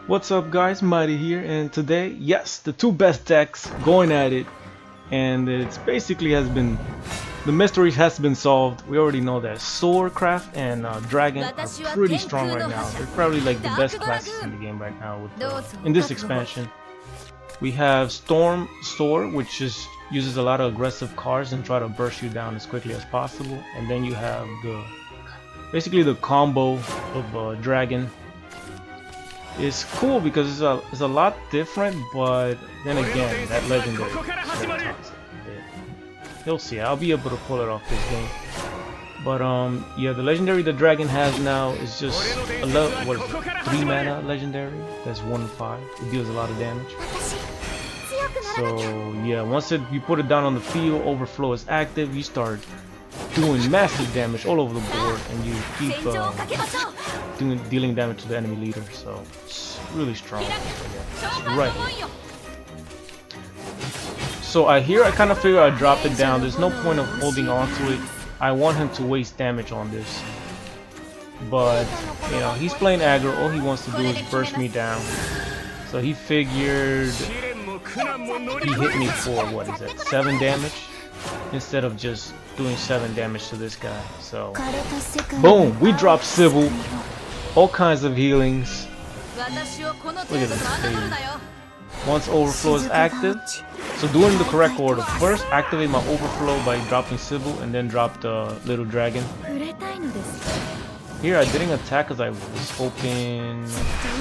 What's up guys, Mighty here, and today, yes, the two best decks going at it, and it's basically the mystery has been solved. We already know that Swordcraft and Dragon are pretty strong right now. They're probably like the best classes in the game right now in this expansion. We have Storm Sword, which uses a lot of aggressive cards and try to burst you down as quickly as possible, and then you have basically the combo of Dragon. It's cool because it's a lot different, but then again, that legendary is very toxic. You'll see, I'll be able to pull it off this game. But yeah, the legendary the Dragon has now is just a what is it, 3 mana legendary. That's 1/5. It deals a lot of damage. So yeah, once you put it down on the field, Overflow is active. You start doing massive damage all over the board, and you keep dealing damage to the enemy leader. So it's really strong. So, yeah, it's right here. So I kind of figure I drop it down. There's no point of holding on to it. I want him to waste damage on this, but you know, he's playing aggro. All he wants to do is burst me down. So he figured he hit me for what is that, 7 damage instead of just doing 7 damage to this guy. So boom, we drop Sibyl, all kinds of healings. Look at this stage. Once Overflow is active, so doing the correct order. First activate my Overflow by dropping Sibyl, and then drop the little dragon. Here I didn't attack because I was hoping to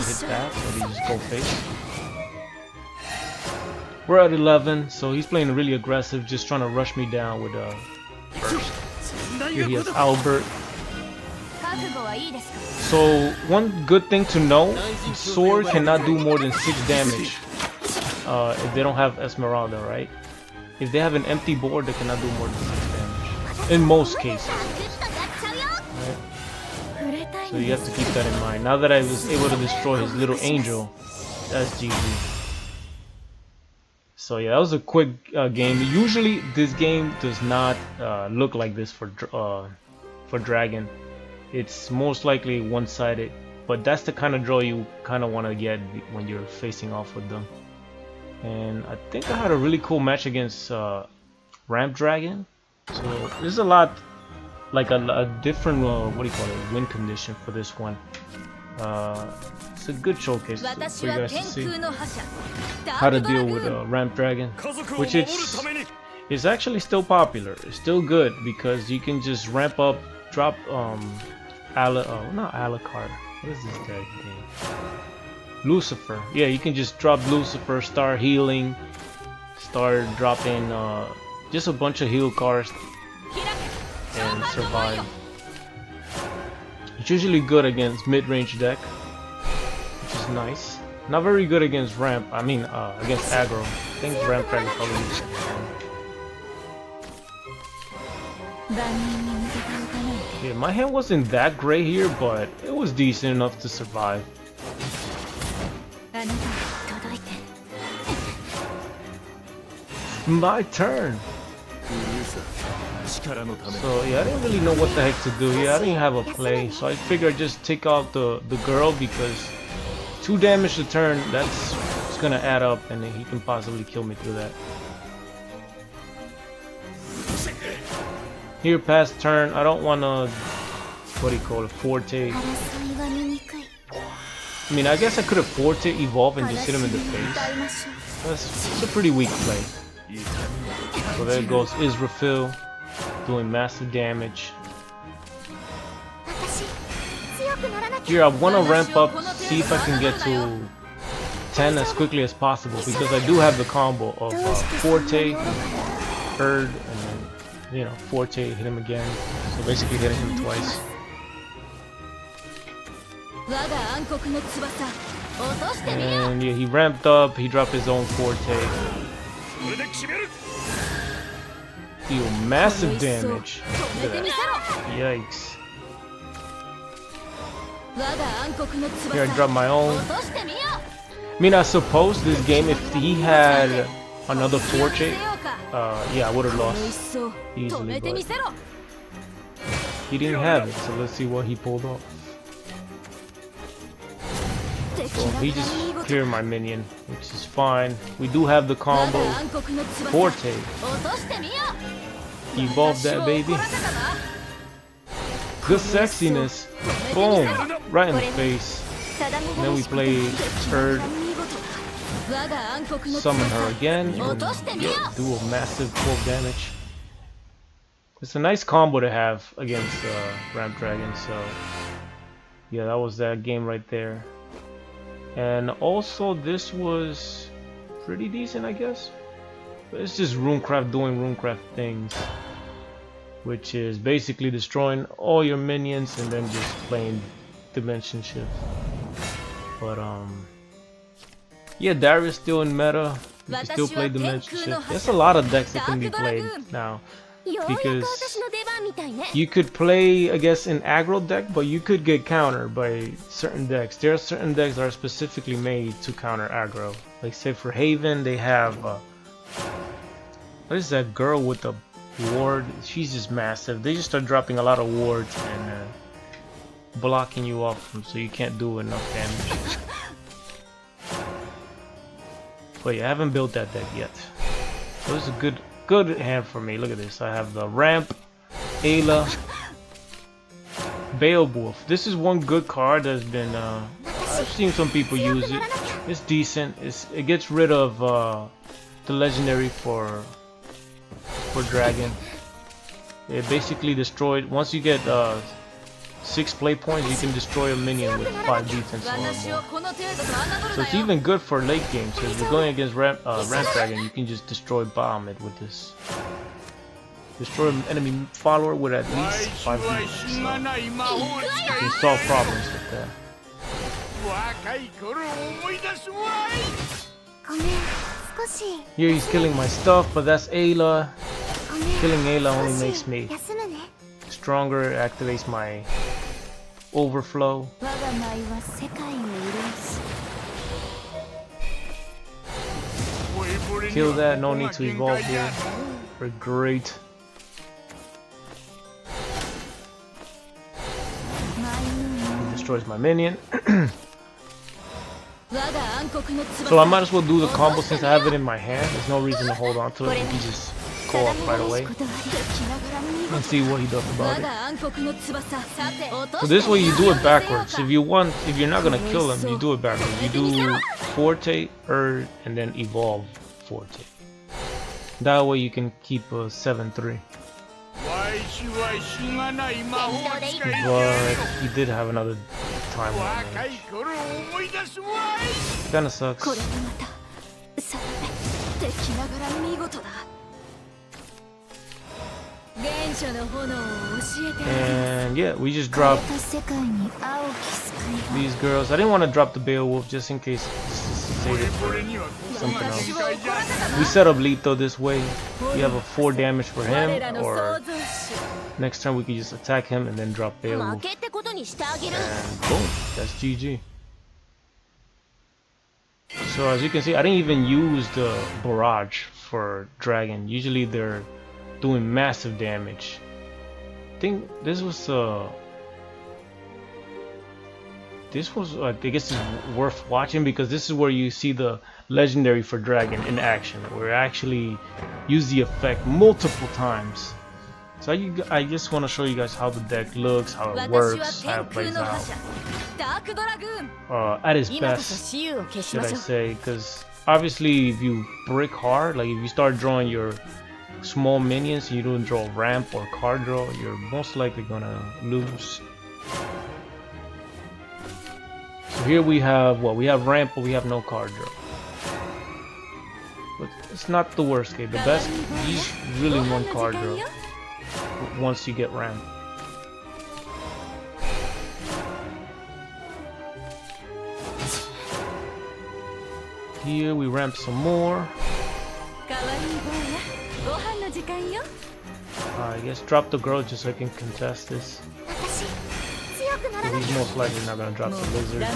hit that, or they just go face. We're at 11, so he's playing really aggressive, just trying to rush me down with burst. Here he has Albert. So one good thing to know, Sword cannot do more than 6 damage if they don't have Esmeralda, right? If they have an empty board, they cannot do more than 6 damage in most cases. Right? So you have to keep that in mind. Now that I was able to destroy his little angel, that's GG. So yeah, that was a quick game. Usually this game does not look like this for Dragon. It's most likely one-sided, but that's the kind of draw you kind of want to get when you're facing off with them. And I think I had a really cool match against Ramp Dragon. So there's a lot, like a different what do you call it, win condition for this one. It's a good showcase for you guys to see how to deal with Ramp Dragon, which it's actually still popular. It's still good because you can just ramp up, drop not Alucard. What is this guy name? Lucifer. Yeah, you can just drop Lucifer, start healing, start dropping just a bunch of heal cards, and survive. It's usually good against mid-range deck, which is nice. Not very good against ramp. I mean, against aggro. I think Ramp Dragon probably needs it. Yeah, my hand wasn't that great here, but it was decent enough to survive. My turn. So yeah, I didn't really know what the heck to do here. I didn't have a play, so I figured I'd just take out the girl, because 2 damage a turn, that's gonna add up, and then he can possibly kill me through that. Here, past turn, I don't wanna, what do you call it, Forte. I mean, I guess I could have Forte evolve and just hit him in the face. That's a pretty weak play. So there goes Israfil, doing massive damage. Here I want to ramp up, see if I can get to 10 as quickly as possible, because I do have the combo of Forte, Herd, and then, you know, Forte, hit him again. So basically hitting him twice. And yeah, he ramped up, he dropped his own Forte. Deal massive damage. Look at that. Yikes. Here I drop my own. I mean, I suppose this game, if he had another Forte, yeah, I would have lost easily, but he didn't have it, so let's see what he pulled off. Well, he just cleared my minion, which is fine. We do have the combo Forte. Evolve that baby. Good sexiness. Boom. Right in the face. And then we play Erd. Summon her again. And do a massive 12 damage. It's a nice combo to have against Ramp Dragon. So yeah, that was that game right there. And also this was pretty decent, I guess. But it's just Runecraft doing Runecraft things, which is basically destroying all your minions and then just playing Dimension Shift. But yeah, Darius still in meta. You can still play Dimension Shift. There's a lot of decks that can be played now, because you could play, I guess, an aggro deck, but you could get countered by certain decks. There are certain decks that are specifically made to counter aggro. Like say for Haven, they have what is that girl with the ward? She's just massive. They just start dropping a lot of wards and blocking you off, so you can't do enough damage. But yeah, I haven't built that deck yet. So it's a good hand for me. Look at this. I have the ramp, Aeila, Beowulf. This is one good card that's been I've seen some people use it. It's decent. It gets rid of the legendary for Dragon. It basically destroyed, once you get 6 play points, you can destroy a minion with 5 defense or more. So it's even good for late game. So if you're going against Ramp Dragon, you can just destroy Bahamut with this. Destroy an enemy follower with at least 5 defense. So you can solve problems with that. Here he's killing my stuff, but that's Aeila. Killing Aeila only makes me stronger. It activates my overflow. Kill that, no need to evolve here. We're great. He destroys my minion. So I might as well do the combo since I have it in my hand. There's no reason to hold on to it. You can just go off right away and see what he does about it. So this way you do it backwards. If you're not gonna kill him, you do it backwards. You do Forte, Erd, and then evolve Forte. That way you can keep a 7-3. But he did have another time limit. Kinda sucks. And yeah, we just dropped these girls. I didn't want to drop the Beowulf just in case save it for something else. We set up Lito this way. We have a 4 damage for him, or next time we can just attack him and then drop Beowulf. And boom, that's GG. So as you can see, I didn't even use the barrage for Dragon. Usually they're doing massive damage. I think this was I guess is worth watching, because this is where you see the legendary for Dragon in action, where it actually use the effect multiple times. So I just want to show you guys how the deck looks, how it works, how it plays out. At its best, should I say, because obviously if you brick hard, like if you start drawing your small minions and you don't draw ramp or card draw, you're most likely gonna lose. So here we have we have ramp, but we have no card draw. But it's not the worst case. The best is really one card draw once you get ramp. Here we ramp some more. I guess drop the girl just so I can contest this. He's most likely not gonna drop the lizard.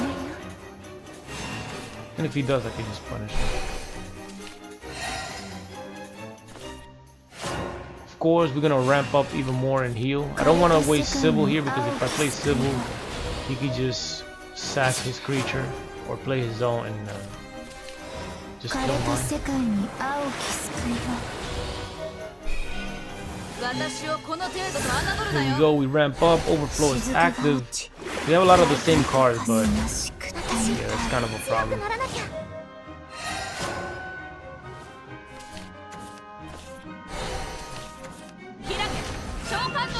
And if he does, I can just punish him. Of course, we're gonna ramp up even more and heal. I don't want to waste Sibyl here, because if I play Sibyl, he could just sack his creature. or play his own and just kill mine. Here we go, we ramp up, Overflow is active. We have a lot of the same cards, but yeah, it's kind of a problem.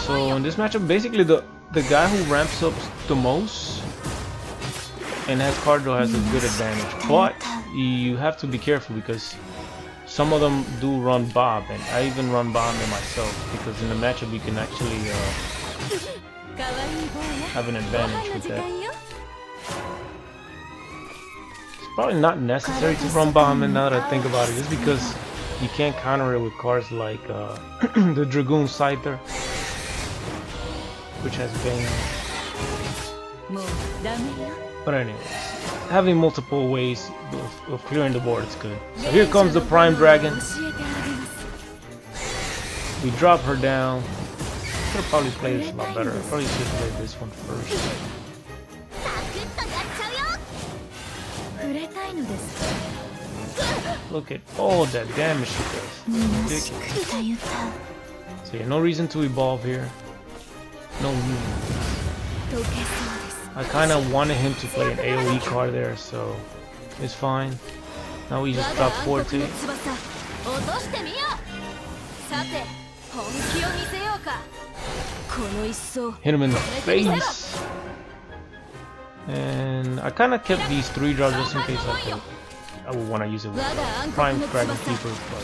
So in this matchup, basically the guy who ramps up the most and has card draw has a good advantage, but you have to be careful because some of them do run Bob, and I even run Bahamut myself because in the matchup you can actually have an advantage with that. It's probably not necessary to run Bahamut now that I think about it, just because you can't counter it with cards like the Dragon Scyther, which has Bane. But anyways, having multiple ways of clearing the board is good. So here comes the Prime Dragon. We drop her down. Could have probably played this a lot better. I probably should have played this one first. Look at all that damage she does. Ridiculous. So yeah, no reason to evolve here. No reason. I kind of wanted him to play an AoE card there, so it's fine. Now we just drop Forte. Hit him in the face. And I kind of kept these 3 drops just in case I would want to use it with Prime Dragon Keeper, but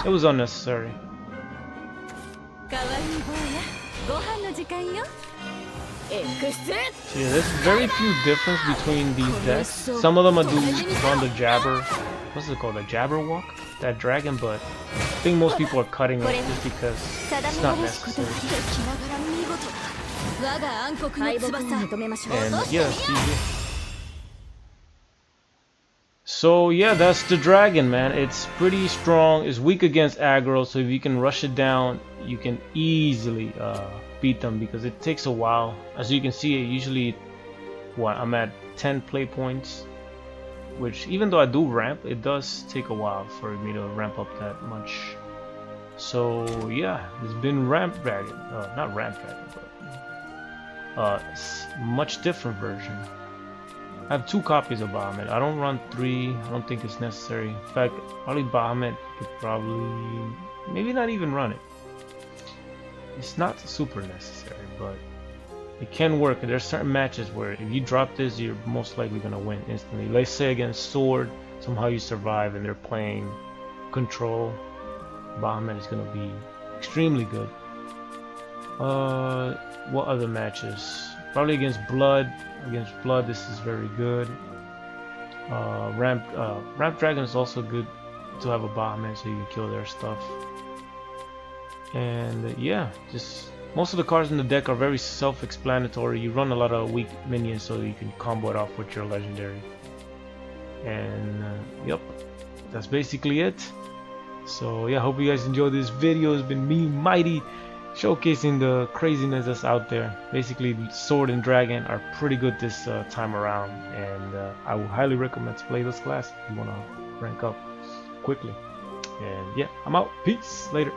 it was unnecessary. So yeah, there's very few difference between these decks. Some of them do run the Jabber, what's it called, the Jabberwock, that dragon, but I think most people are cutting it just because it's not necessary. And yeah, so yeah, that's the dragon, man. It's pretty strong. It's weak against aggro, so if you can rush it down, you can easily beat them because it takes a while. As you can see, usually I'm at 10 play points, which even though I do ramp, it does take a while for me to ramp up that much. So yeah, it's been Ramp Dragon, not Ramp Dragon, but much different version. I have 2 copies of Bahamut. I don't run 3. I don't think it's necessary. In fact, probably Bahamut could probably maybe not even run it. It's not super necessary, but it can work. There's certain matches where if you drop this, you're most likely gonna win instantly. Let's say against Sword, somehow you survive and they're playing Control. Bahamut is gonna be extremely good. What other matches? Probably against Blood. Against Blood, this is very good. Ramp Dragon is also good to have a Bahamut so you can kill their stuff. And yeah, just most of the cards in the deck are very self-explanatory. You run a lot of weak minions so you can combo it off with your legendary. And yep, that's basically it. So yeah, hope you guys enjoyed this video. It's been me, Mighty, showcasing the craziness that's out there. Basically, Sword and Dragon are pretty good this time around, and I would highly recommend to play this class if you want to rank up quickly. And yeah, I'm out. Peace. Later.